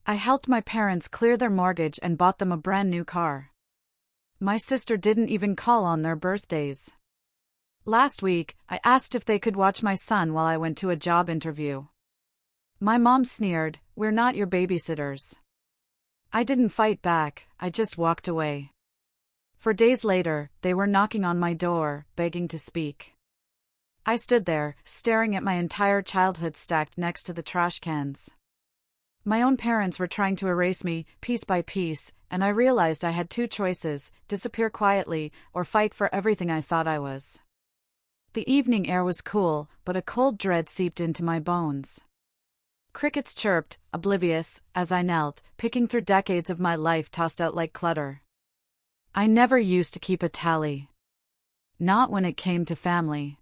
I helped my parents clear their mortgage and bought them a brand new car. My sister didn't even call on their birthdays. Last week, I asked if they could watch my son while I went to a job interview. My mom sneered, "We're not your babysitters." I didn't fight back, I just walked away. For days later, they were knocking on my door, begging to speak. I stood there, staring at my entire childhood stacked next to the trash cans. My own parents were trying to erase me, piece by piece, and I realized I had two choices: disappear quietly, or fight for everything I thought I was. The evening air was cool, but a cold dread seeped into my bones. Crickets chirped, oblivious, as I knelt, picking through decades of my life tossed out like clutter. I never used to keep a tally. Not when it came to family.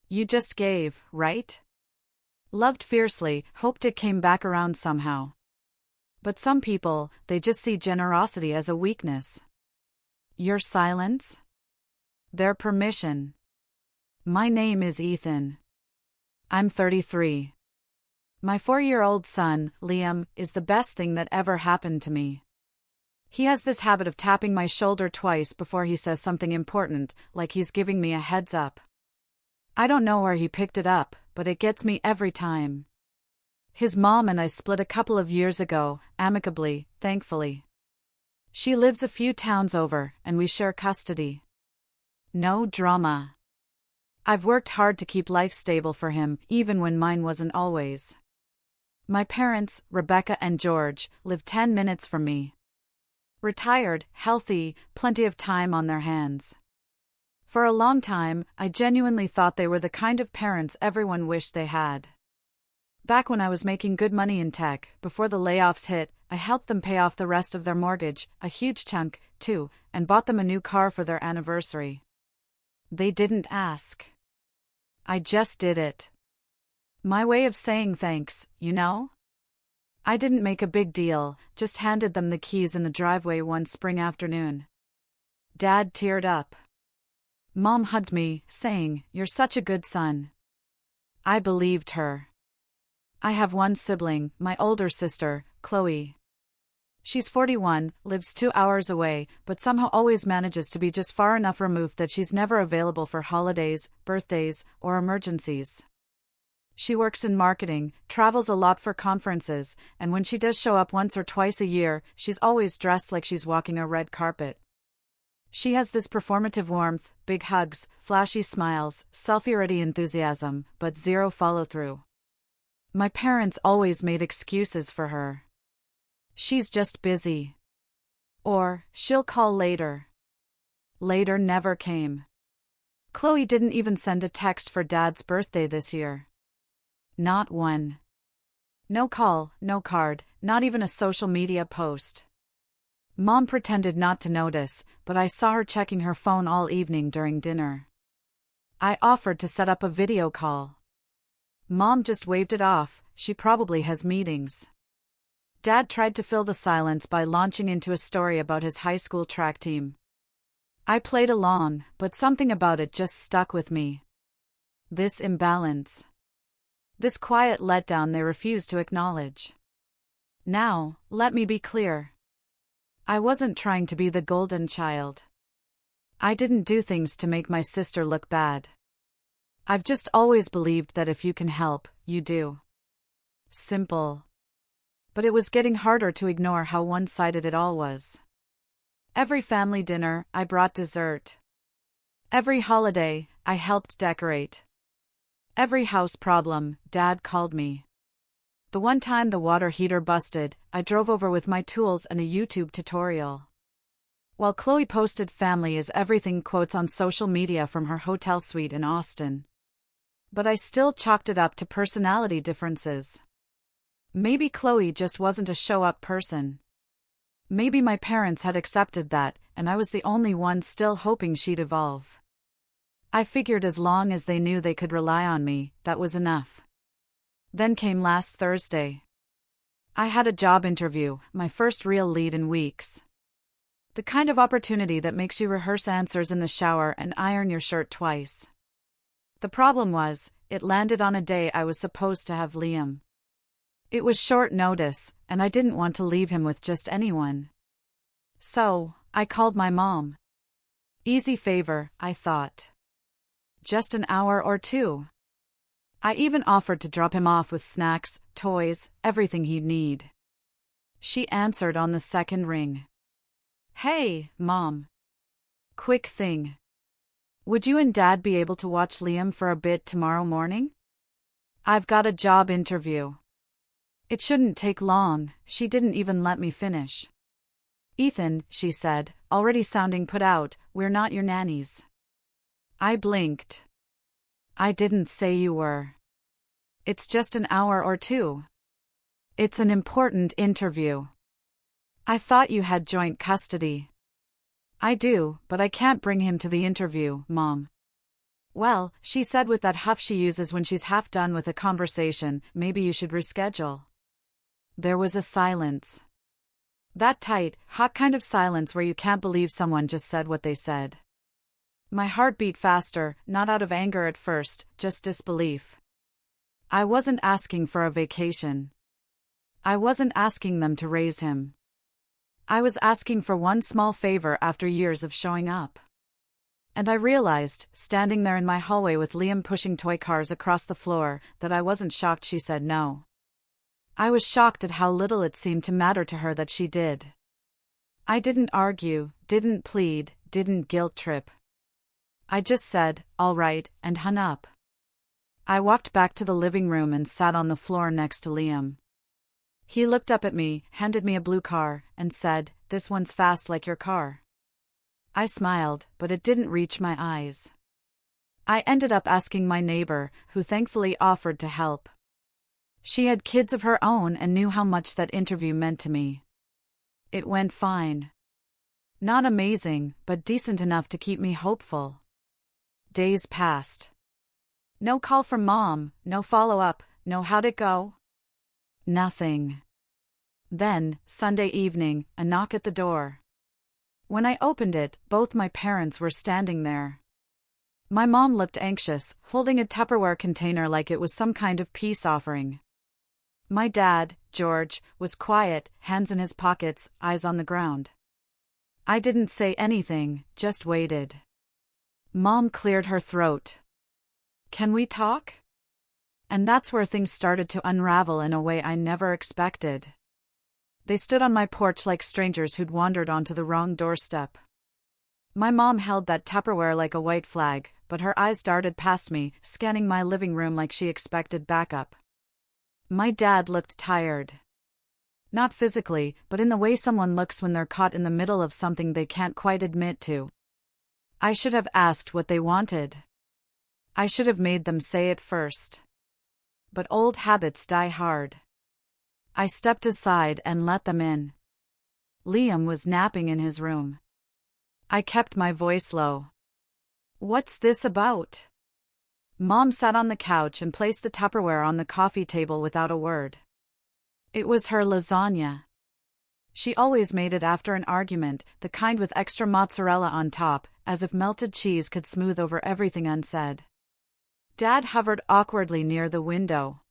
You just gave, right? Loved fiercely, hoped it came back around somehow. But some people, they just see generosity as a weakness. Your silence? Their permission. My name is Ethan. I'm 33. My 4-year-old son, Liam, is the best thing that ever happened to me. He has this habit of tapping my shoulder twice before he says something important, like he's giving me a heads up. I don't know where he picked it up, but it gets me every time. His mom and I split a couple of years ago, amicably, thankfully. She lives a few towns over, and we share custody. No drama. I've worked hard to keep life stable for him, even when mine wasn't always. My parents, Rebecca and George, live 10 minutes from me. Retired, healthy, plenty of time on their hands. For a long time, I genuinely thought they were the kind of parents everyone wished they had. Back when I was making good money in tech, before the layoffs hit, I helped them pay off the rest of their mortgage, a huge chunk, too, and bought them a new car for their anniversary. They didn't ask. I just did it. My way of saying thanks, you know? I didn't make a big deal, just handed them the keys in the driveway one spring afternoon. Dad teared up. Mom hugged me, saying, "You're such a good son." I believed her. I have one sibling, my older sister, Chloe. She's 41, lives 2 hours away, but somehow always manages to be just far enough removed that she's never available for holidays, birthdays, or emergencies. She works in marketing, travels a lot for conferences, and when she does show up once or twice a year, she's always dressed like she's walking a red carpet. She has this performative warmth, big hugs, flashy smiles, selfie-ready enthusiasm, but zero follow-through. My parents always made excuses for her. She's just busy. Or, she'll call later. Later never came. Chloe didn't even send a text for Dad's birthday this year. Not one. No call, no card, not even a social media post. Mom pretended not to notice, but I saw her checking her phone all evening during dinner. I offered to set up a video call. Mom just waved it off, she probably has meetings. Dad tried to fill the silence by launching into a story about his high school track team. I played along, but something about it just stuck with me. This imbalance. This quiet letdown they refused to acknowledge. Now, let me be clear. I wasn't trying to be the golden child. I didn't do things to make my sister look bad. I've just always believed that if you can help, you do. Simple. But it was getting harder to ignore how one-sided it all was. Every family dinner, I brought dessert. Every holiday, I helped decorate. Every house problem, Dad called me. The one time the water heater busted, I drove over with my tools and a YouTube tutorial. While Chloe posted "family is everything" quotes on social media from her hotel suite in Austin. But I still chalked it up to personality differences. Maybe Chloe just wasn't a show-up person. Maybe my parents had accepted that, and I was the only one still hoping she'd evolve. I figured as long as they knew they could rely on me, that was enough. Then came last Thursday. I had a job interview, my first real lead in weeks. The kind of opportunity that makes you rehearse answers in the shower and iron your shirt twice. The problem was, it landed on a day I was supposed to have Liam. It was short notice, and I didn't want to leave him with just anyone. So, I called my mom. Easy favor, I thought. Just an hour or two. I even offered to drop him off with snacks, toys, everything he'd need. She answered on the second ring. Hey, Mom. Quick thing. Would you and Dad be able to watch Liam for a bit tomorrow morning? I've got a job interview. It shouldn't take long. She didn't even let me finish. Ethan, she said, already sounding put out, we're not your nannies. I blinked. I didn't say you were. It's just an hour or two. It's an important interview. I thought you had joint custody. I do, but I can't bring him to the interview, Mom. Well, she said with that huff she uses when she's half done with a conversation, maybe you should reschedule. There was a silence. That tight, hot kind of silence where you can't believe someone just said what they said. My heart beat faster, not out of anger at first, just disbelief. I wasn't asking for a vacation. I wasn't asking them to raise him. I was asking for one small favor after years of showing up. And I realized, standing there in my hallway with Liam pushing toy cars across the floor, that I wasn't shocked she said no. I was shocked at how little it seemed to matter to her that she did. I didn't argue, didn't plead, didn't guilt trip. I just said, all right, and hung up. I walked back to the living room and sat on the floor next to Liam. He looked up at me, handed me a blue car, and said, "This one's fast like your car." I smiled, but it didn't reach my eyes. I ended up asking my neighbor, who thankfully offered to help. She had kids of her own and knew how much that interview meant to me. It went fine. Not amazing, but decent enough to keep me hopeful. Days passed. No call from Mom, no follow-up, no how'd it go? Nothing. Then, Sunday evening, a knock at the door. When I opened it, both my parents were standing there. My mom looked anxious, holding a Tupperware container like it was some kind of peace offering. My dad, George, was quiet, hands in his pockets, eyes on the ground. I didn't say anything, just waited. Mom cleared her throat. "Can we talk?" And that's where things started to unravel in a way I never expected. They stood on my porch like strangers who'd wandered onto the wrong doorstep. My mom held that Tupperware like a white flag, but her eyes darted past me, scanning my living room like she expected backup. My dad looked tired. Not physically, but in the way someone looks when they're caught in the middle of something they can't quite admit to. I should have asked what they wanted. I should have made them say it first. But old habits die hard. I stepped aside and let them in. Liam was napping in his room. I kept my voice low. "What's this about?" Mom sat on the couch and placed the Tupperware on the coffee table without a word. It was her lasagna. She always made it after an argument, the kind with extra mozzarella on top, as if melted cheese could smooth over everything unsaid. Dad hovered awkwardly near the window.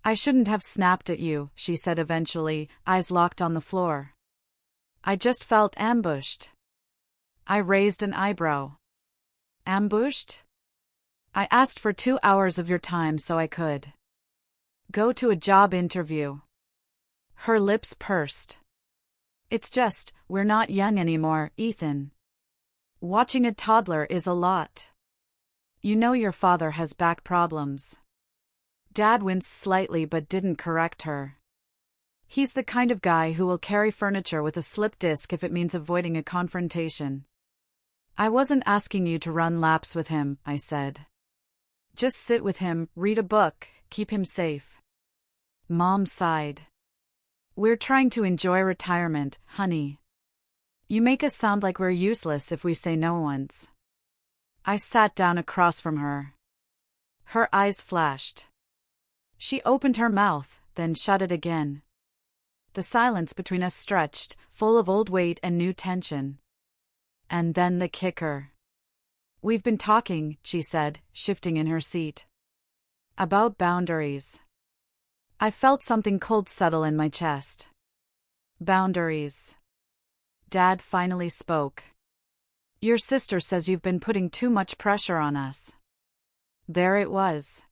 "I shouldn't have snapped at you," she said eventually, eyes locked on the floor. "I just felt ambushed." I raised an eyebrow. "Ambushed?" "I asked for 2 hours of your time so I could go to a job interview." Her lips pursed. "It's just, we're not young anymore, Ethan. Watching a toddler is a lot. You know your father has back problems." Dad winced slightly but didn't correct her. "He's the kind of guy who will carry furniture with a slip disc if it means avoiding a confrontation." "I wasn't asking you to run laps with him," I said. "Just sit with him, read a book, keep him safe." Mom sighed. "We're trying to enjoy retirement, honey. You make us sound like we're useless if we say no once." I sat down across from her. Her eyes flashed. She opened her mouth, then shut it again. The silence between us stretched, full of old weight and new tension. And then the kicker. "We've been talking," she said, shifting in her seat. "About boundaries. I felt something cold settle in my chest. Boundaries. Dad finally spoke. Your sister says you've been putting too much pressure on us. There it was.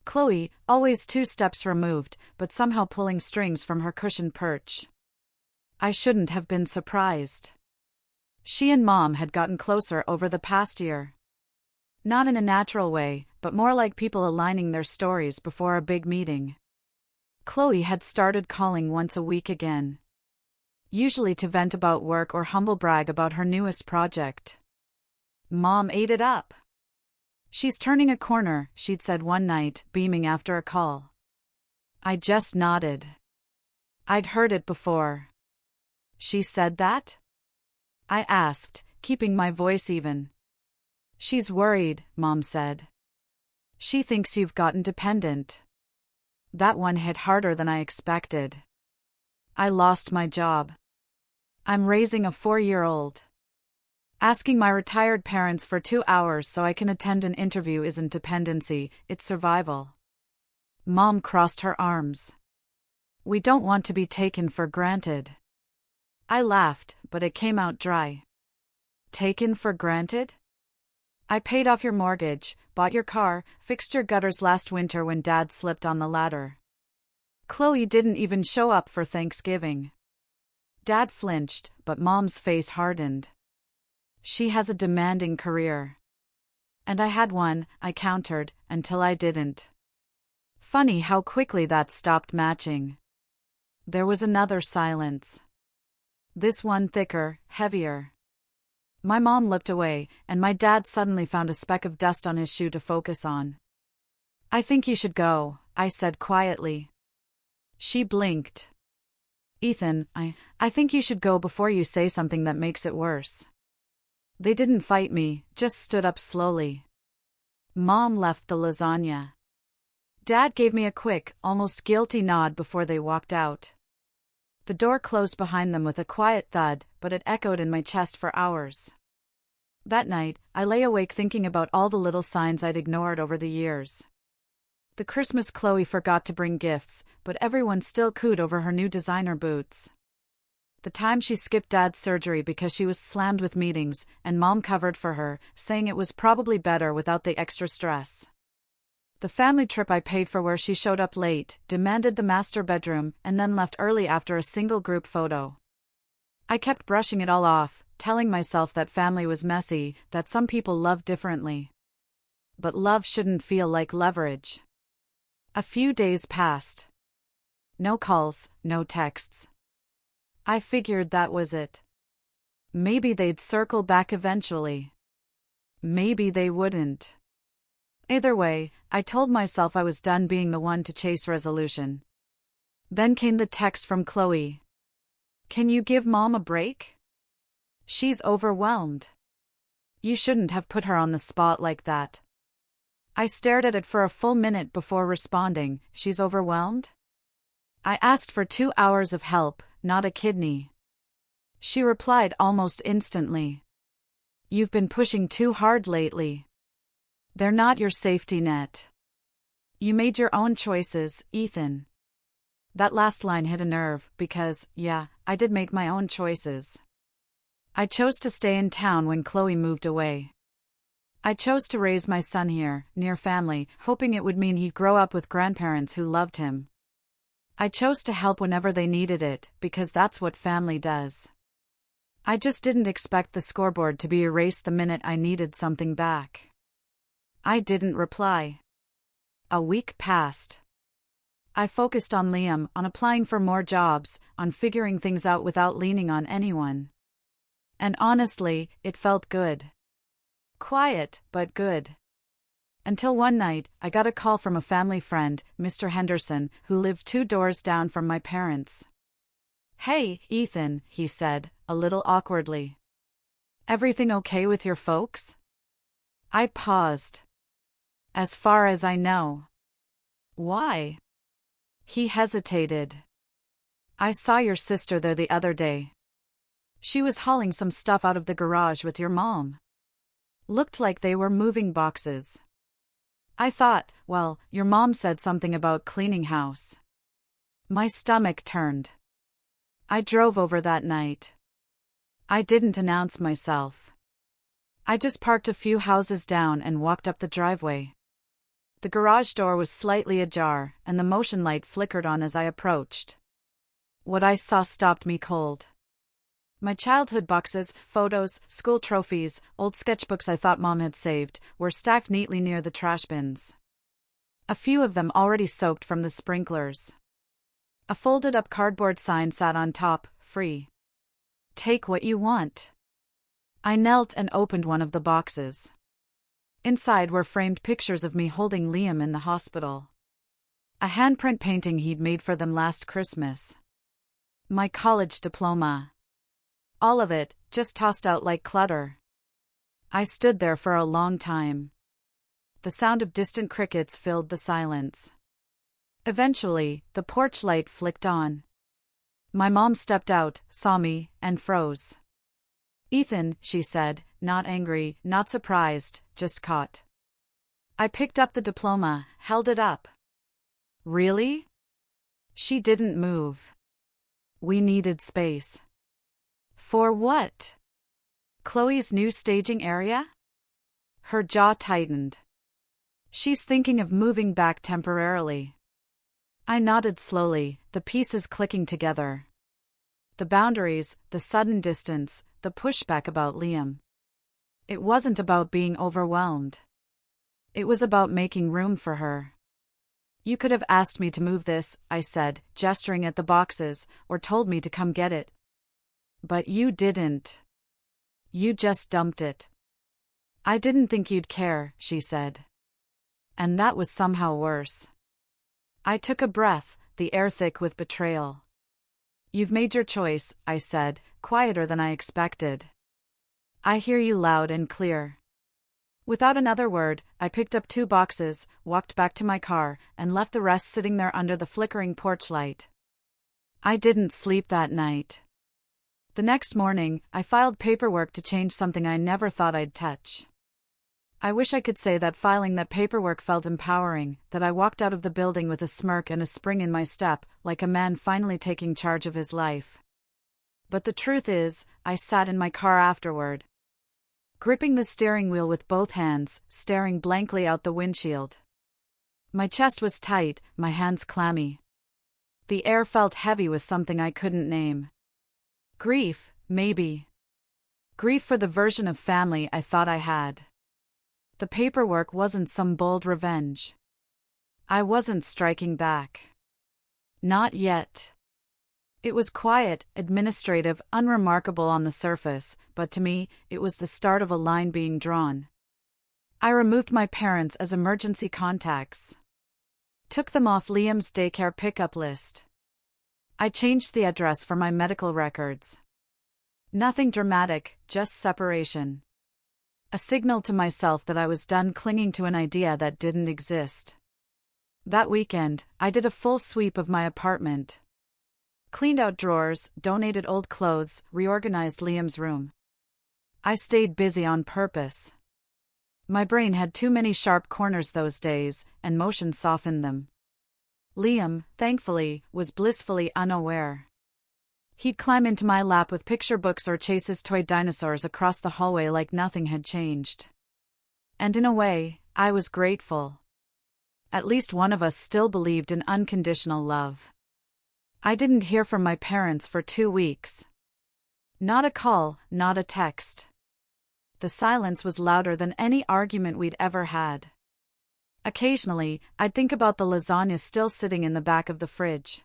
Chloe, always 2 steps removed, but somehow pulling strings from her cushioned perch. I shouldn't have been surprised. She and Mom had gotten closer over the past year. Not in a natural way, but more like people aligning their stories before a big meeting. Chloe had started calling once a week again. Usually to vent about work or humble brag about her newest project. Mom ate it up. She's turning a corner, she'd said one night, beaming after a call. I just nodded. I'd heard it before. She said that? I asked, keeping my voice even. She's worried, Mom said. She thinks you've gotten dependent. That one hit harder than I expected. I lost my job. I'm raising a 4-year-old. Asking my retired parents for 2 hours so I can attend an interview isn't dependency, it's survival. Mom crossed her arms. We don't want to be taken for granted. I laughed, but it came out dry. Taken for granted? I paid off your mortgage, bought your car, fixed your gutters last winter when Dad slipped on the ladder. Chloe didn't even show up for Thanksgiving. Dad flinched, but Mom's face hardened. She has a demanding career. And I had one, I countered, until I didn't. Funny how quickly that stopped matching. There was another silence. This one thicker, heavier. My mom looked away, and my dad suddenly found a speck of dust on his shoe to focus on. I think you should go, I said quietly. She blinked. Ethan, I think you should go before you say something that makes it worse. They didn't fight me, just stood up slowly. Mom left the lasagna. Dad gave me a quick, almost guilty nod before they walked out. The door closed behind them with a quiet thud, but it echoed in my chest for hours. That night, I lay awake thinking about all the little signs I'd ignored over the years. The Christmas Chloe forgot to bring gifts, but everyone still cooed over her new designer boots. The time she skipped Dad's surgery because she was slammed with meetings, and Mom covered for her, saying it was probably better without the extra stress. The family trip I paid for where she showed up late, demanded the master bedroom, and then left early after a single group photo. I kept brushing it all off, telling myself that family was messy, that some people love differently. But love shouldn't feel like leverage. A few days passed. No calls, no texts. I figured that was it. Maybe they'd circle back eventually. Maybe they wouldn't. Either way, I told myself I was done being the one to chase resolution. Then came the text from Chloe. Can you give Mom a break? She's overwhelmed. You shouldn't have put her on the spot like that. I stared at it for a full minute before responding. She's overwhelmed? I asked for 2 hours of help, not a kidney. She replied almost instantly. You've been pushing too hard lately. They're not your safety net. You made your own choices, Ethan. That last line hit a nerve, because, yeah, I did make my own choices. I chose to stay in town when Chloe moved away. I chose to raise my son here, near family, hoping it would mean he'd grow up with grandparents who loved him. I chose to help whenever they needed it, because that's what family does. I just didn't expect the scoreboard to be erased the minute I needed something back. I didn't reply. A week passed. I focused on Liam, on applying for more jobs, on figuring things out without leaning on anyone. And honestly, it felt good. Quiet, but good. Until one night, I got a call from a family friend, Mr. Henderson, who lived 2 doors down from my parents. Hey, Ethan, he said, a little awkwardly. Everything okay with your folks? I paused. As far as I know. Why? He hesitated. I saw your sister there the other day. She was hauling some stuff out of the garage with your mom. Looked like they were moving boxes. I thought, well, your mom said something about cleaning house. My stomach turned. I drove over that night. I didn't announce myself. I just parked a few houses down and walked up the driveway. The garage door was slightly ajar, and the motion light flickered on as I approached. What I saw stopped me cold. My childhood boxes, photos, school trophies, old sketchbooks I thought Mom had saved, were stacked neatly near the trash bins. A few of them already soaked from the sprinklers. A folded-up cardboard sign sat on top, free. Take what you want. I knelt and opened one of the boxes. Inside were framed pictures of me holding Liam in the hospital. A handprint painting he'd made for them last Christmas. My college diploma. All of it, just tossed out like clutter. I stood there for a long time. The sound of distant crickets filled the silence. Eventually, the porch light flicked on. My mom stepped out, saw me, and froze. "Ethan," she said, not angry, not surprised, just caught. I picked up the diploma, held it up. "Really?" She didn't move. We needed space. For what? Chloe's new staging area? Her jaw tightened. She's thinking of moving back temporarily. I nodded slowly, the pieces clicking together. The boundaries, the sudden distance, the pushback about Liam. It wasn't about being overwhelmed. It was about making room for her. "You could have asked me to move this," I said, gesturing at the boxes, "or told me to come get it. But you didn't. You just dumped it." "I didn't think you'd care," she said. And that was somehow worse. I took a breath, the air thick with betrayal. "You've made your choice," I said, quieter than I expected. "I hear you loud and clear." Without another word, I picked up 2 boxes, walked back to my car, and left the rest sitting there under the flickering porch light. I didn't sleep that night. The next morning, I filed paperwork to change something I never thought I'd touch. I wish I could say that filing that paperwork felt empowering, that I walked out of the building with a smirk and a spring in my step, like a man finally taking charge of his life. But the truth is, I sat in my car afterward, gripping the steering wheel with both hands, staring blankly out the windshield. My chest was tight, my hands clammy. The air felt heavy with something I couldn't name. Grief, maybe. Grief for the version of family I thought I had. The paperwork wasn't some bold revenge. I wasn't striking back. Not yet. It was quiet, administrative, unremarkable on the surface, but to me, it was the start of a line being drawn. I removed my parents as emergency contacts. Took them off Liam's daycare pickup list. I changed the address for my medical records. Nothing dramatic, just separation. A signal to myself that I was done clinging to an idea that didn't exist. That weekend, I did a full sweep of my apartment. Cleaned out drawers, donated old clothes, reorganized Liam's room. I stayed busy on purpose. My brain had too many sharp corners those days, and motion softened them. Liam, thankfully, was blissfully unaware. He'd climb into my lap with picture books or chase his toy dinosaurs across the hallway like nothing had changed. And in a way, I was grateful. At least one of us still believed in unconditional love. I didn't hear from my parents for 2 weeks. Not a call, not a text. The silence was louder than any argument we'd ever had. Occasionally, I'd think about the lasagna still sitting in the back of the fridge.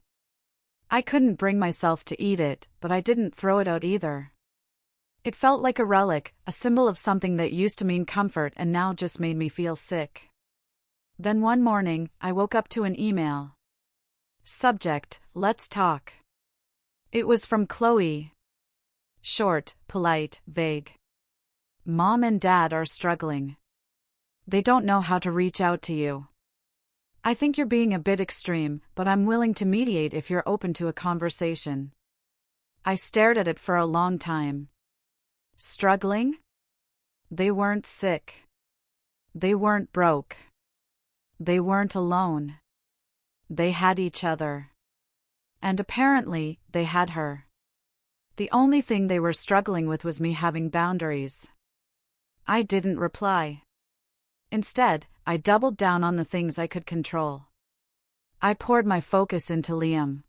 I couldn't bring myself to eat it, but I didn't throw it out either. It felt like a relic, a symbol of something that used to mean comfort and now just made me feel sick. Then one morning, I woke up to an email. Subject, "Let's talk." It was from Chloe. Short, polite, vague. "Mom and Dad are struggling. They don't know how to reach out to you. I think you're being a bit extreme, but I'm willing to mediate if you're open to a conversation." I stared at it for a long time. Struggling? They weren't sick. They weren't broke. They weren't alone. They had each other. And apparently, they had her. The only thing they were struggling with was me having boundaries. I didn't reply. Instead, I doubled down on the things I could control. I poured my focus into Liam.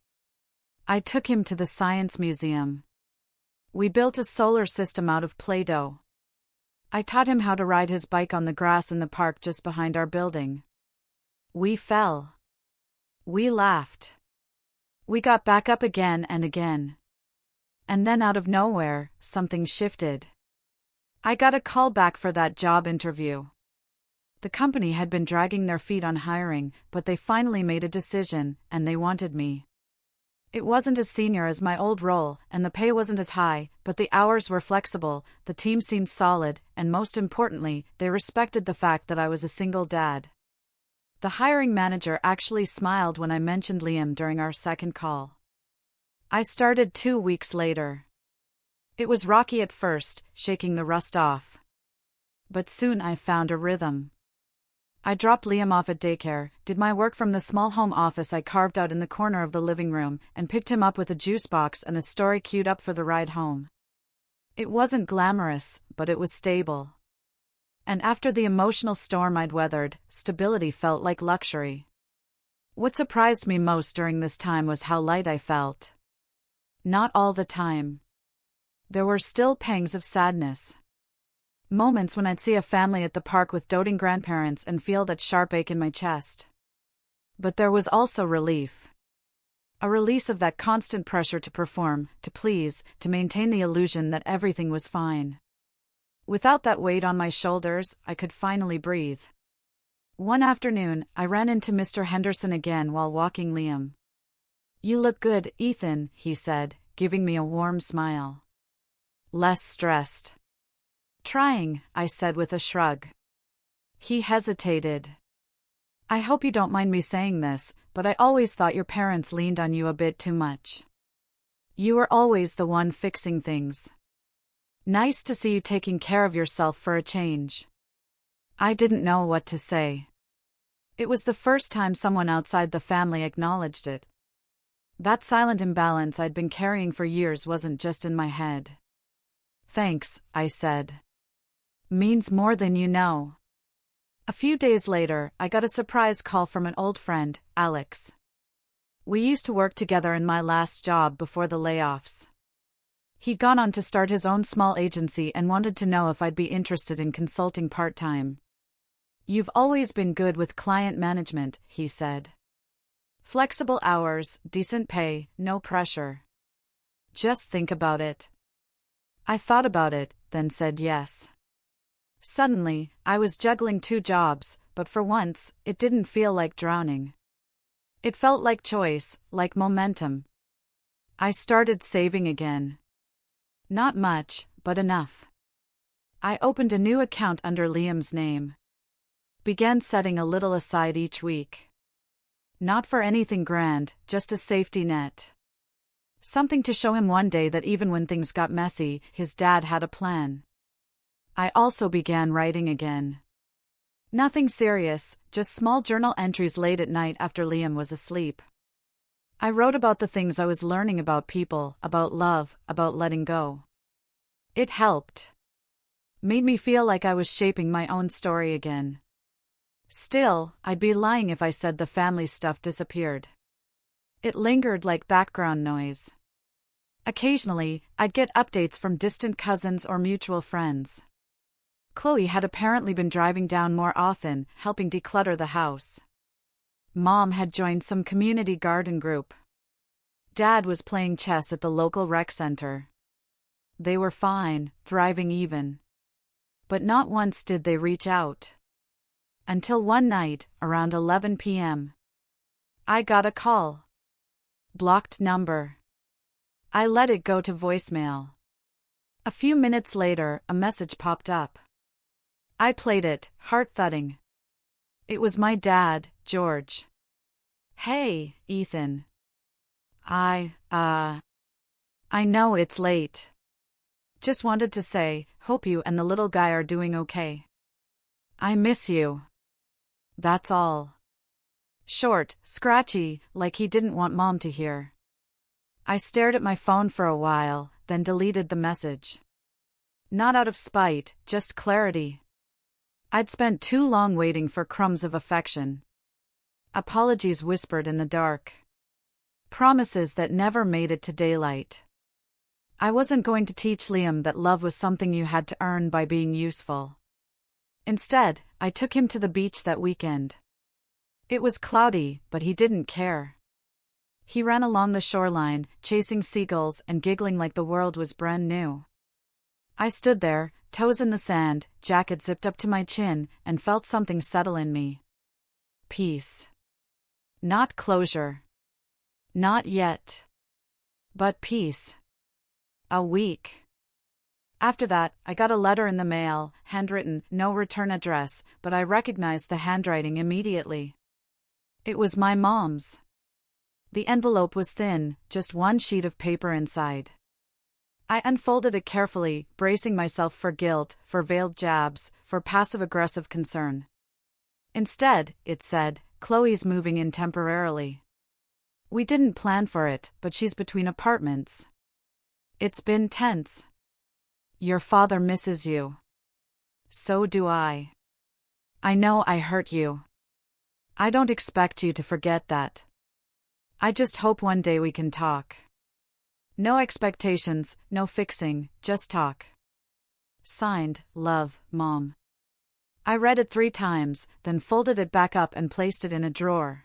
I took him to the science museum. We built a solar system out of Play-Doh. I taught him how to ride his bike on the grass in the park just behind our building. We fell. We laughed. We got back up again and again. And then out of nowhere, something shifted. I got a call back for that job interview. The company had been dragging their feet on hiring, but they finally made a decision, and they wanted me. It wasn't as senior as my old role, and the pay wasn't as high, but the hours were flexible, the team seemed solid, and most importantly, they respected the fact that I was a single dad. The hiring manager actually smiled when I mentioned Liam during our second call. I started 2 weeks later. It was rocky at first, shaking the rust off. But soon I found a rhythm. I dropped Liam off at daycare, did my work from the small home office I carved out in the corner of the living room, and picked him up with a juice box and a story queued up for the ride home. It wasn't glamorous, but it was stable. And after the emotional storm I'd weathered, stability felt like luxury. What surprised me most during this time was how light I felt. Not all the time. There were still pangs of sadness. Moments when I'd see a family at the park with doting grandparents and feel that sharp ache in my chest. But there was also relief. A release of that constant pressure to perform, to please, to maintain the illusion that everything was fine. Without that weight on my shoulders, I could finally breathe. One afternoon, I ran into Mr. Henderson again while walking Liam. "You look good, Ethan," he said, giving me a warm smile. "Less stressed." "Trying," I said with a shrug. He hesitated. "I hope you don't mind me saying this, but I always thought your parents leaned on you a bit too much. You were always the one fixing things. Nice to see you taking care of yourself for a change." I didn't know what to say. It was the first time someone outside the family acknowledged it. That silent imbalance I'd been carrying for years wasn't just in my head. "Thanks," I said. "Means more than you know." A few days later, I got a surprise call from an old friend, Alex. We used to work together in my last job before the layoffs. He'd gone on to start his own small agency and wanted to know if I'd be interested in consulting part-time. "You've always been good with client management," he said. "Flexible hours, decent pay, no pressure. Just think about it." I thought about it, then said yes. Suddenly, I was juggling 2 jobs, but for once, it didn't feel like drowning. It felt like choice, like momentum. I started saving again. Not much, but enough. I opened a new account under Liam's name. Began setting a little aside each week. Not for anything grand, just a safety net. Something to show him one day that even when things got messy, his dad had a plan. I also began writing again. Nothing serious, just small journal entries late at night after Liam was asleep. I wrote about the things I was learning about people, about love, about letting go. It helped. Made me feel like I was shaping my own story again. Still, I'd be lying if I said the family stuff disappeared. It lingered like background noise. Occasionally, I'd get updates from distant cousins or mutual friends. Chloe had apparently been driving down more often, helping declutter the house. Mom had joined some community garden group. Dad was playing chess at the local rec center. They were fine, thriving even. But not once did they reach out. Until one night, around 11 p.m. I got a call. Blocked number. I let it go to voicemail. A few minutes later, a message popped up. I played it, heart thudding. It was my dad, George. "Hey, Ethan. I know it's late. Just wanted to say, hope you and the little guy are doing okay. I miss you. That's all." Short, scratchy, like he didn't want Mom to hear. I stared at my phone for a while, then deleted the message. Not out of spite, just clarity. I'd spent too long waiting for crumbs of affection. Apologies whispered in the dark. Promises that never made it to daylight. I wasn't going to teach Liam that love was something you had to earn by being useful. Instead, I took him to the beach that weekend. It was cloudy, but he didn't care. He ran along the shoreline, chasing seagulls and giggling like the world was brand new. I stood there, toes in the sand, jacket zipped up to my chin, and felt something settle in me. Peace. Not closure. Not yet. But peace. A week. After that, I got a letter in the mail, handwritten, no return address, but I recognized the handwriting immediately. It was my mom's. The envelope was thin, just one sheet of paper inside. I unfolded it carefully, bracing myself for guilt, for veiled jabs, for passive-aggressive concern. Instead, it said, "Chloe's moving in temporarily. We didn't plan for it, but she's between apartments. It's been tense. Your father misses you. So do I. I know I hurt you. I don't expect you to forget that. I just hope one day we can talk. No expectations, no fixing, just talk. Signed, Love, Mom." I read it 3 times, then folded it back up and placed it in a drawer.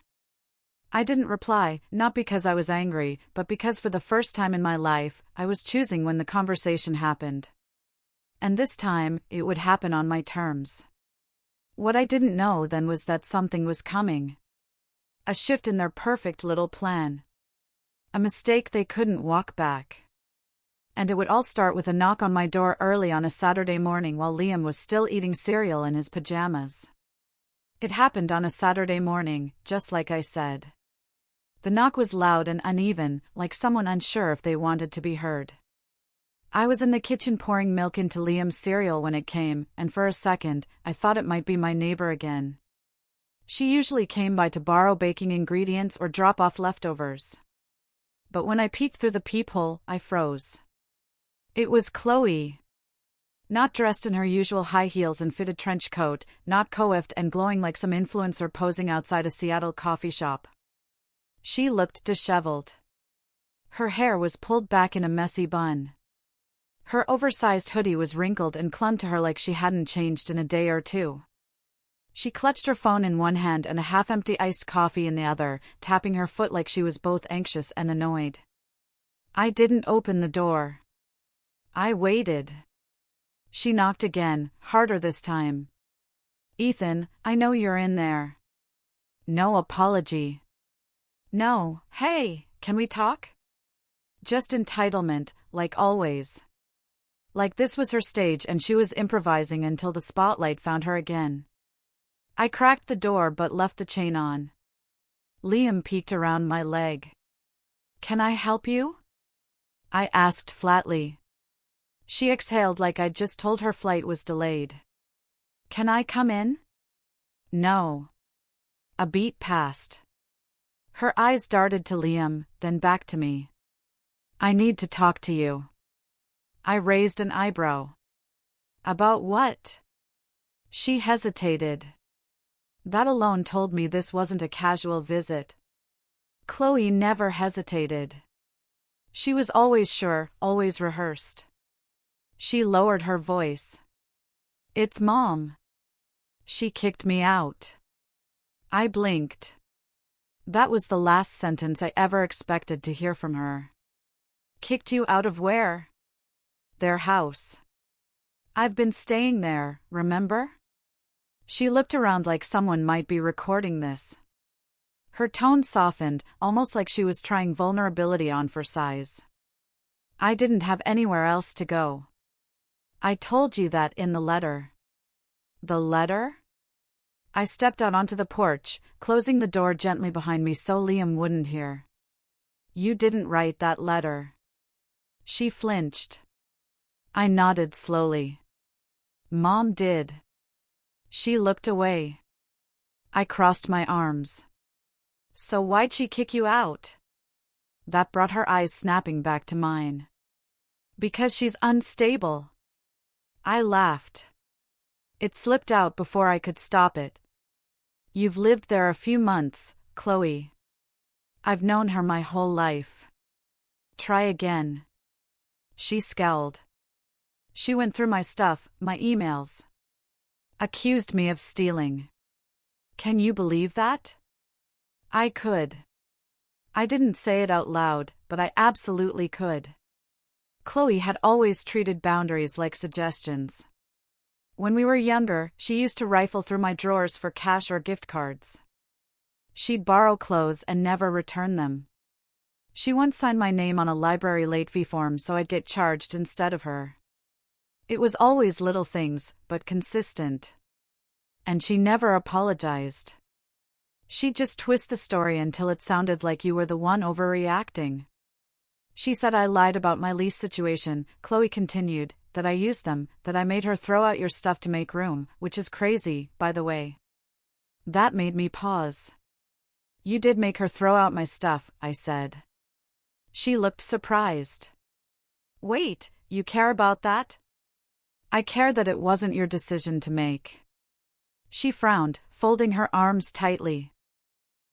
I didn't reply, not because I was angry, but because for the first time in my life, I was choosing when the conversation happened. And this time, it would happen on my terms. What I didn't know then was that something was coming. A shift in their perfect little plan. A mistake they couldn't walk back. And it would all start with a knock on my door early on a Saturday morning while Liam was still eating cereal in his pajamas. It happened on a Saturday morning, just like I said. The knock was loud and uneven, like someone unsure if they wanted to be heard. I was in the kitchen pouring milk into Liam's cereal when it came, and for a second, I thought it might be my neighbor again. She usually came by to borrow baking ingredients or drop off leftovers. But when I peeked through the peephole, I froze. It was Chloe. Not dressed in her usual high heels and fitted trench coat, not coiffed and glowing like some influencer posing outside a Seattle coffee shop. She looked disheveled. Her hair was pulled back in a messy bun. Her oversized hoodie was wrinkled and clung to her like she hadn't changed in a day or two. She clutched her phone in one hand and a half-empty iced coffee in the other, tapping her foot like she was both anxious and annoyed. I didn't open the door. I waited. She knocked again, harder this time. "Ethan, I know you're in there." No apology. No, "Hey, can we talk?" Just entitlement, like always. Like this was her stage and she was improvising until the spotlight found her again. I cracked the door but left the chain on. Liam peeked around my leg. "Can I help you?" I asked flatly. She exhaled like I'd just told her flight was delayed. "Can I come in?" No. A beat passed. Her eyes darted to Liam, then back to me. "I need to talk to you." I raised an eyebrow. "About what?" She hesitated. That alone told me this wasn't a casual visit. Chloe never hesitated. She was always sure, always rehearsed. She lowered her voice. "It's Mom. She kicked me out." I blinked. That was the last sentence I ever expected to hear from her. "Kicked you out of where?" "Their house. I've been staying there, remember?" She looked around like someone might be recording this. Her tone softened, almost like she was trying vulnerability on for size. "I didn't have anywhere else to go. I told you that in the letter." "The letter?" I stepped out onto the porch, closing the door gently behind me so Liam wouldn't hear. "You didn't write that letter." She flinched. I nodded slowly. "Mom did." She looked away. I crossed my arms. So why'd she kick you out? That brought her eyes snapping back to mine. Because she's unstable. I laughed. It slipped out before I could stop it. You've lived there a few months, Chloe. I've known her my whole life. Try again. She scowled. She went through my stuff, my emails. Accused me of stealing. Can you believe that? I could. I didn't say it out loud, but I absolutely could. Chloe had always treated boundaries like suggestions. When we were younger, she used to rifle through my drawers for cash or gift cards. She'd borrow clothes and never return them. She once signed my name on a library late fee form so I'd get charged instead of her. It was always little things, but consistent. And she never apologized. She'd just twist the story until it sounded like you were the one overreacting. She said I lied about my lease situation, Chloe continued, that I used them, that I made her throw out your stuff to make room, which is crazy, by the way. That made me pause. You did make her throw out my stuff, I said. She looked surprised. Wait, you care about that? I care that it wasn't your decision to make. She frowned, folding her arms tightly.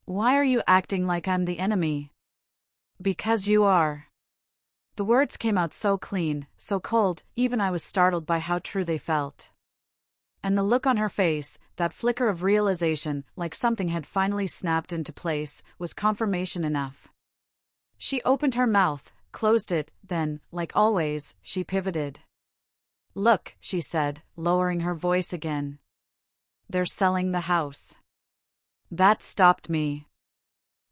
Why are you acting like I'm the enemy? Because you are. The words came out so clean, so cold, even I was startled by how true they felt. And the look on her face, that flicker of realization, like something had finally snapped into place, was confirmation enough. She opened her mouth, closed it, then, like always, she pivoted. Look, she said, lowering her voice again. They're selling the house. That stopped me.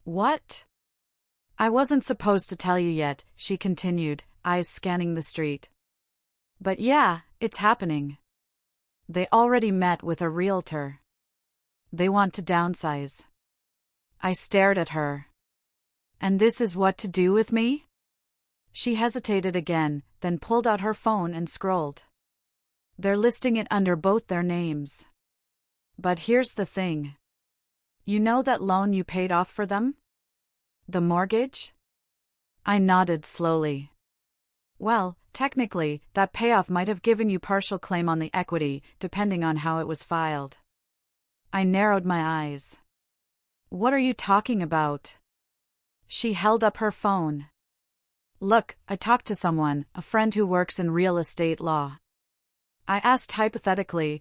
What? I wasn't supposed to tell you yet, she continued, eyes scanning the street. But yeah, it's happening. They already met with a realtor. They want to downsize. I stared at her. And this is what to do with me? She hesitated again, then pulled out her phone and scrolled. They're listing it under both their names. But here's the thing. You know that loan you paid off for them? The mortgage? I nodded slowly. Well, technically, that payoff might have given you partial claim on the equity, depending on how it was filed. I narrowed my eyes. What are you talking about? She held up her phone. Look, I talked to someone, a friend who works in real estate law. I asked hypothetically,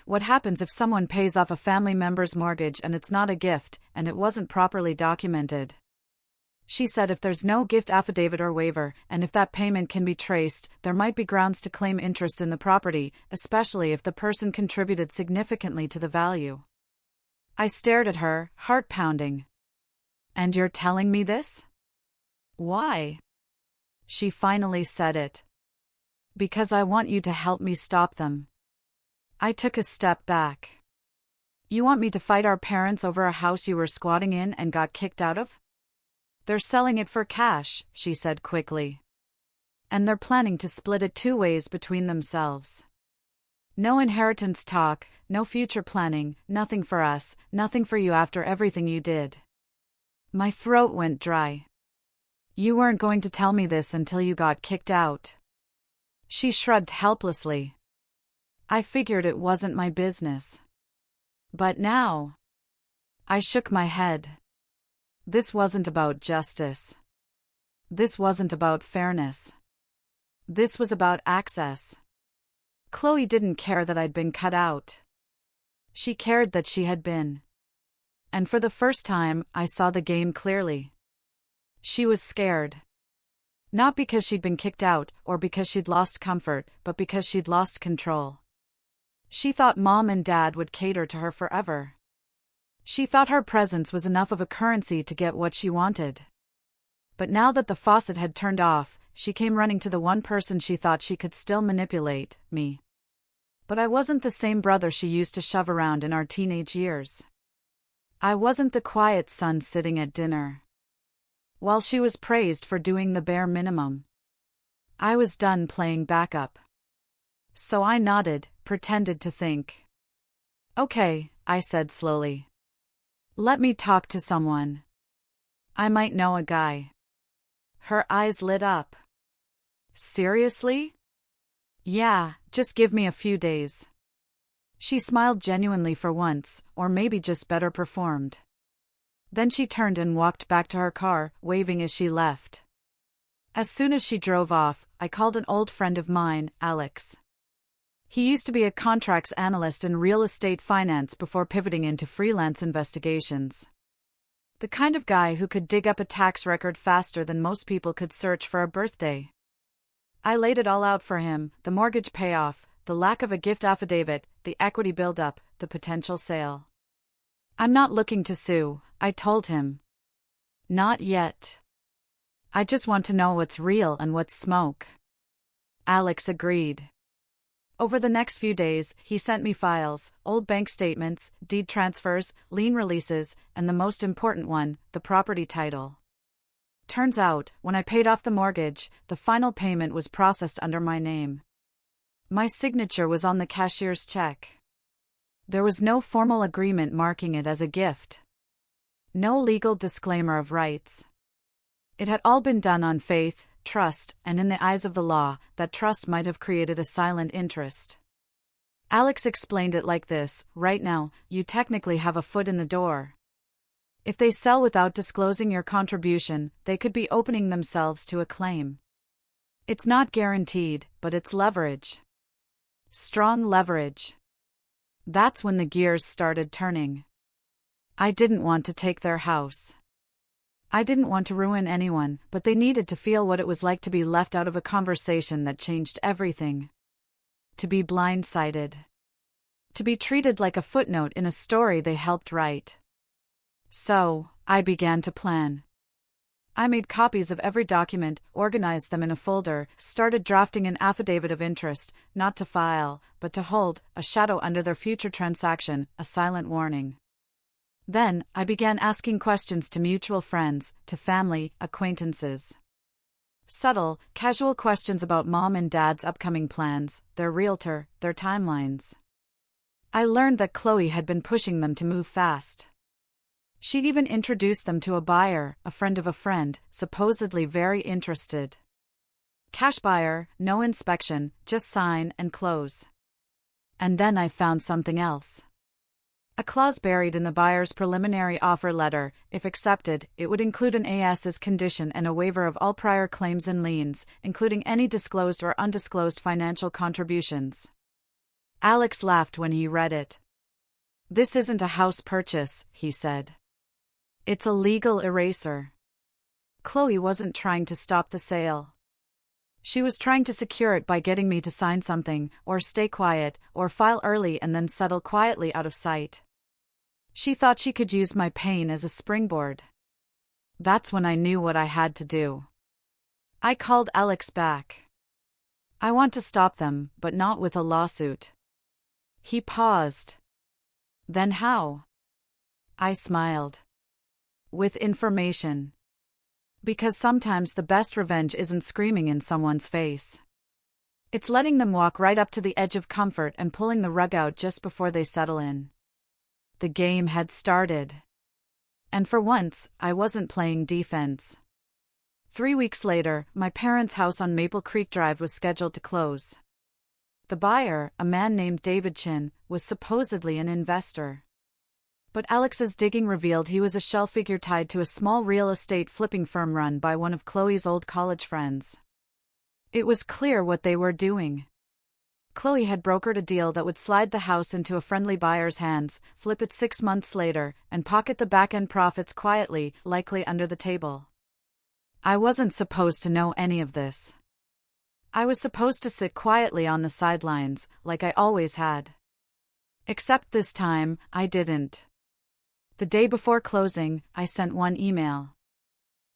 what happens if someone pays off a family member's mortgage and it's not a gift, and it wasn't properly documented? She said if there's no gift affidavit or waiver, and if that payment can be traced, there might be grounds to claim interest in the property, especially if the person contributed significantly to the value. I stared at her, heart pounding. And you're telling me this? Why? She finally said it. Because I want you to help me stop them. I took a step back. You want me to fight our parents over a house you were squatting in and got kicked out of? They're selling it for cash, she said quickly. And they're planning to split it 2 ways between themselves. No inheritance talk, no future planning, nothing for us, nothing for you after everything you did. My throat went dry. You weren't going to tell me this until you got kicked out. She shrugged helplessly. I figured it wasn't my business. But now. I shook my head. This wasn't about justice. This wasn't about fairness. This was about access. Chloe didn't care that I'd been cut out. She cared that she had been. And for the first time, I saw the game clearly. She was scared. Not because she'd been kicked out, or because she'd lost comfort, but because she'd lost control. She thought Mom and Dad would cater to her forever. She thought her presence was enough of a currency to get what she wanted. But now that the faucet had turned off, she came running to the one person she thought she could still manipulate, me. But I wasn't the same brother she used to shove around in our teenage years. I wasn't the quiet son sitting at dinner. While she was praised for doing the bare minimum, I was done playing backup. So I nodded, pretended to think. Okay, I said slowly. Let me talk to someone. I might know a guy. Her eyes lit up. Seriously? Yeah, just give me a few days. She smiled genuinely for once, or maybe just better performed. Then she turned and walked back to her car, waving as she left. As soon as she drove off, I called an old friend of mine, Alex. He used to be a contracts analyst in real estate finance before pivoting into freelance investigations. The kind of guy who could dig up a tax record faster than most people could search for a birthday. I laid it all out for him: the mortgage payoff, the lack of a gift affidavit, the equity buildup, the potential sale. I'm not looking to sue, I told him. Not yet. I just want to know what's real and what's smoke. Alex agreed. Over the next few days, he sent me files, old bank statements, deed transfers, lien releases, and the most important one, the property title. Turns out, when I paid off the mortgage, the final payment was processed under my name. My signature was on the cashier's check. There was no formal agreement marking it as a gift. No legal disclaimer of rights. It had all been done on faith, trust, and in the eyes of the law, that trust might have created a silent interest. Alex explained it like this: right now, you technically have a foot in the door. If they sell without disclosing your contribution, they could be opening themselves to a claim. It's not guaranteed, but it's leverage. Strong leverage. That's when the gears started turning. I didn't want to take their house. I didn't want to ruin anyone, but they needed to feel what it was like to be left out of a conversation that changed everything. To be blindsided. To be treated like a footnote in a story they helped write. So, I began to plan. I made copies of every document, organized them in a folder, started drafting an affidavit of interest, not to file, but to hold, a shadow under their future transaction, a silent warning. Then, I began asking questions to mutual friends, to family, acquaintances. Subtle, casual questions about mom and dad's upcoming plans, their realtor, their timelines. I learned that Chloe had been pushing them to move fast. She'd even introduced them to a buyer, a friend of a friend, supposedly very interested. Cash buyer, no inspection, just sign and close. And then I found something else. A clause buried in the buyer's preliminary offer letter: if accepted, it would include an AS's condition and a waiver of all prior claims and liens, including any disclosed or undisclosed financial contributions. Alex laughed when he read it. This isn't a house purchase, he said. It's a legal eraser. Chloe wasn't trying to stop the sale. She was trying to secure it by getting me to sign something, or stay quiet, or file early and then settle quietly out of sight. She thought she could use my pain as a springboard. That's when I knew what I had to do. I called Alex back. I want to stop them, but not with a lawsuit. He paused. Then how? I smiled. With information. Because sometimes the best revenge isn't screaming in someone's face. It's letting them walk right up to the edge of comfort and pulling the rug out just before they settle in. The game had started. And for once, I wasn't playing defense. 3 weeks later, my parents' house on Maple Creek Drive was scheduled to close. The buyer, a man named David Chin, was supposedly an investor. But Alex's digging revealed he was a shell figure tied to a small real estate flipping firm run by one of Chloe's old college friends. It was clear what they were doing. Chloe had brokered a deal that would slide the house into a friendly buyer's hands, flip it 6 months later, and pocket the back-end profits quietly, likely under the table. I wasn't supposed to know any of this. I was supposed to sit quietly on the sidelines, like I always had. Except this time, I didn't. The day before closing, I sent one email.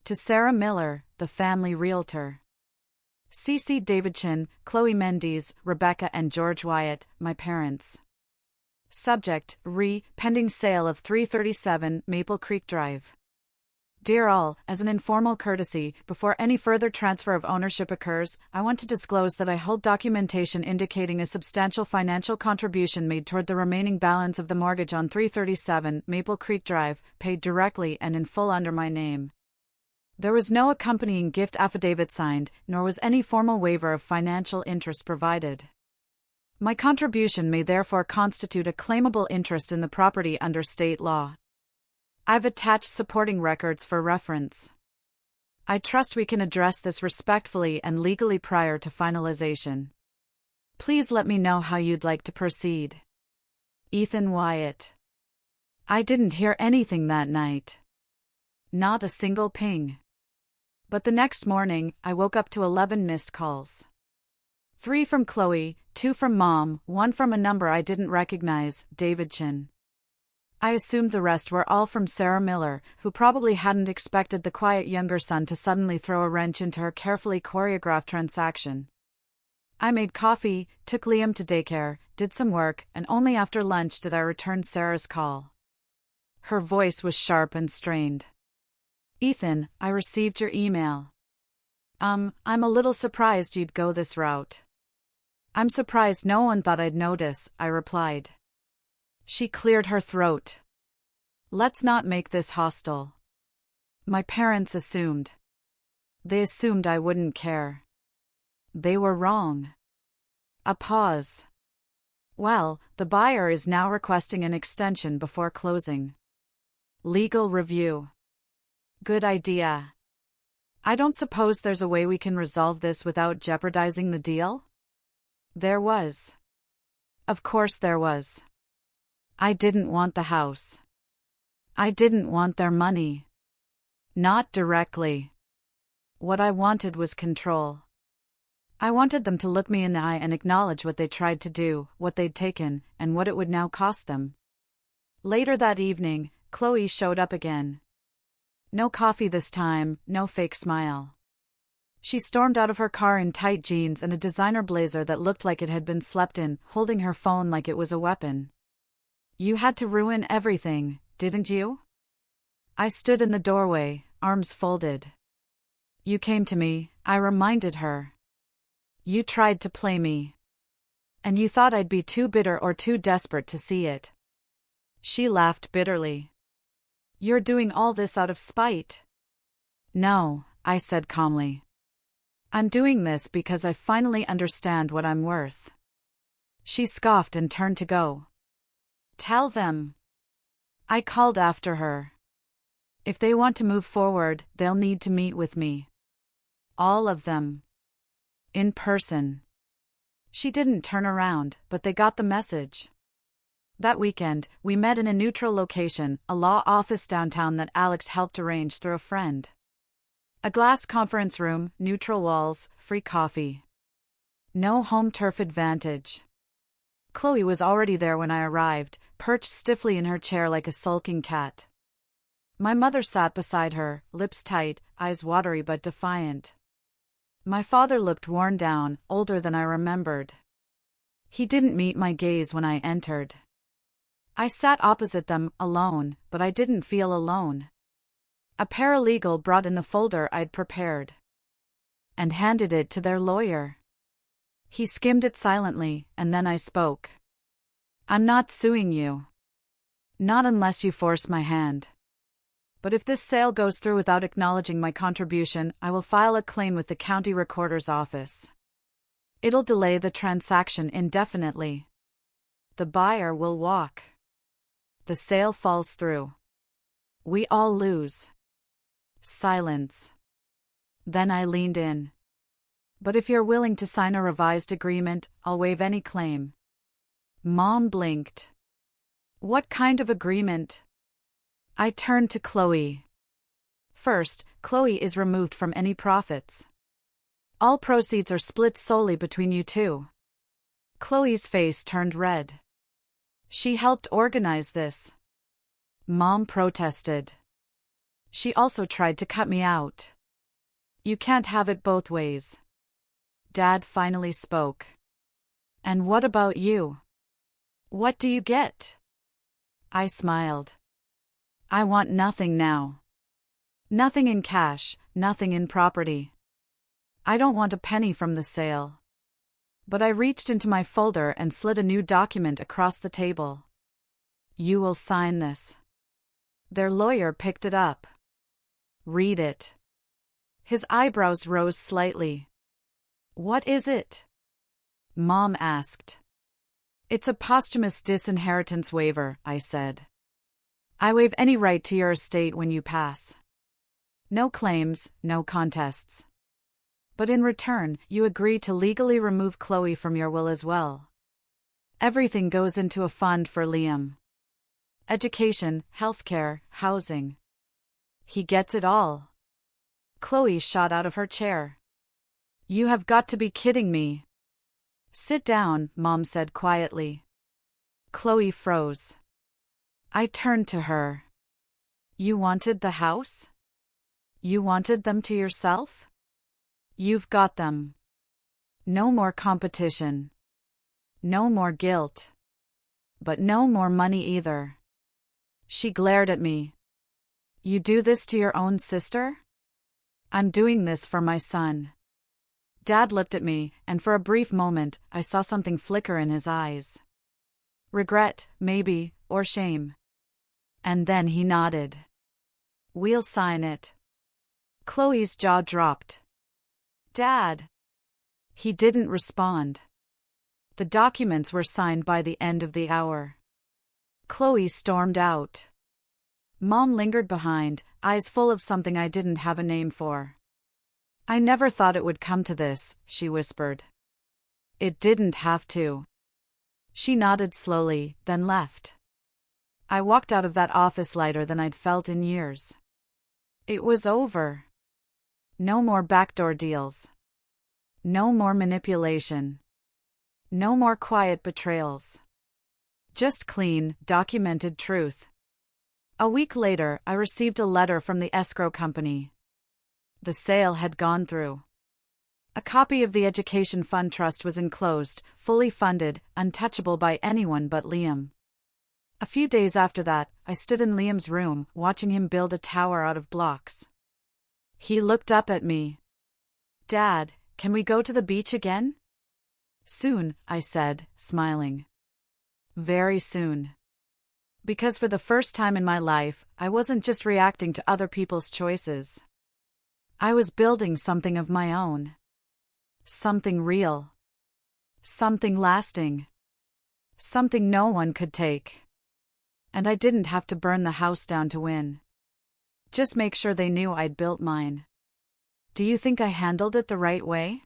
To Sarah Miller, the family realtor. CC David Chin, Chloe Mendes, Rebecca and George Wyatt, my parents. Subject: pending sale of 337 Maple Creek Drive. Dear all, as an informal courtesy, before any further transfer of ownership occurs, I want to disclose that I hold documentation indicating a substantial financial contribution made toward the remaining balance of the mortgage on 337 Maple Creek Drive, paid directly and in full under my name. There was no accompanying gift affidavit signed, nor was any formal waiver of financial interest provided. My contribution may therefore constitute a claimable interest in the property under state law. I've attached supporting records for reference. I trust we can address this respectfully and legally prior to finalization. Please let me know how you'd like to proceed. Ethan Wyatt. I didn't hear anything that night. Not a single ping. But the next morning, I woke up to 11 missed calls. 3 from Chloe, 2 from Mom, 1 from a number I didn't recognize, David Chin. I assumed the rest were all from Sarah Miller, who probably hadn't expected the quiet younger son to suddenly throw a wrench into her carefully choreographed transaction. I made coffee, took Liam to daycare, did some work, and only after lunch did I return Sarah's call. Her voice was sharp and strained. Ethan, I received your email. I'm a little surprised you'd go this route. I'm surprised no one thought I'd notice, I replied. She cleared her throat. Let's not make this hostile. My parents assumed. They assumed I wouldn't care. They were wrong. A pause. Well, the buyer is now requesting an extension before closing. Legal review. Good idea. I don't suppose there's a way we can resolve this without jeopardizing the deal? There was. Of course there was. I didn't want the house. I didn't want their money. Not directly. What I wanted was control. I wanted them to look me in the eye and acknowledge what they tried to do, what they'd taken, and what it would now cost them. Later that evening, Chloe showed up again. No coffee this time, no fake smile. She stormed out of her car in tight jeans and a designer blazer that looked like it had been slept in, holding her phone like it was a weapon. You had to ruin everything, didn't you? I stood in the doorway, arms folded. You came to me, I reminded her. You tried to play me. And you thought I'd be too bitter or too desperate to see it. She laughed bitterly. You're doing all this out of spite. No, I said calmly. I'm doing this because I finally understand what I'm worth. She scoffed and turned to go. Tell them. I called after her. If they want to move forward, they'll need to meet with me. All of them. In person. She didn't turn around, but they got the message. That weekend, we met in a neutral location, a law office downtown that Alex helped arrange through a friend. A glass conference room, neutral walls, free coffee. No home turf advantage. Chloe was already there when I arrived, perched stiffly in her chair like a sulking cat. My mother sat beside her, lips tight, eyes watery but defiant. My father looked worn down, older than I remembered. He didn't meet my gaze when I entered. I sat opposite them, alone, but I didn't feel alone. A paralegal brought in the folder I'd prepared and handed it to their lawyer. He skimmed it silently, and then I spoke. I'm not suing you. Not unless you force my hand. But if this sale goes through without acknowledging my contribution, I will file a claim with the county recorder's office. It'll delay the transaction indefinitely. The buyer will walk. The sale falls through. We all lose. Silence. Then I leaned in. But if you're willing to sign a revised agreement, I'll waive any claim. Mom blinked. What kind of agreement? I turned to Chloe. First, Chloe is removed from any profits. All proceeds are split solely between you two. Chloe's face turned red. She helped organize this. Mom protested. She also tried to cut me out. You can't have it both ways. Dad finally spoke. And what about you? What do you get? I smiled. I want nothing now. Nothing in cash, nothing in property. I don't want a penny from the sale. But I reached into my folder and slid a new document across the table. You will sign this. Their lawyer picked it up. Read it. His eyebrows rose slightly. What is it? Mom asked. It's a posthumous disinheritance waiver, I said. I waive any right to your estate when you pass. No claims, no contests. But in return, you agree to legally remove Chloe from your will as well. Everything goes into a fund for Liam. Education, healthcare, housing. He gets it all. Chloe shot out of her chair. You have got to be kidding me. Sit down, Mom said quietly. Chloe froze. I turned to her. You wanted the house? You wanted them to yourself? You've got them. No more competition. No more guilt. But no more money either. She glared at me. You do this to your own sister? I'm doing this for my son. Dad looked at me, and for a brief moment, I saw something flicker in his eyes. Regret, maybe, or shame. And then he nodded. We'll sign it. Chloe's jaw dropped. Dad. He didn't respond. The documents were signed by the end of the hour. Chloe stormed out. Mom lingered behind, eyes full of something I didn't have a name for. I never thought it would come to this, she whispered. It didn't have to. She nodded slowly, then left. I walked out of that office lighter than I'd felt in years. It was over. No more backdoor deals. No more manipulation. No more quiet betrayals. Just clean, documented truth. A week later, I received a letter from the escrow company. The sale had gone through. A copy of the Education Fund Trust was enclosed, fully funded, untouchable by anyone but Liam. A few days after that, I stood in Liam's room, watching him build a tower out of blocks. He looked up at me. Dad, can we go to the beach again? Soon, I said, smiling. Very soon. Because for the first time in my life, I wasn't just reacting to other people's choices. I was building something of my own. Something real. Something lasting. Something no one could take. And I didn't have to burn the house down to win. Just make sure they knew I'd built mine. Do you think I handled it the right way?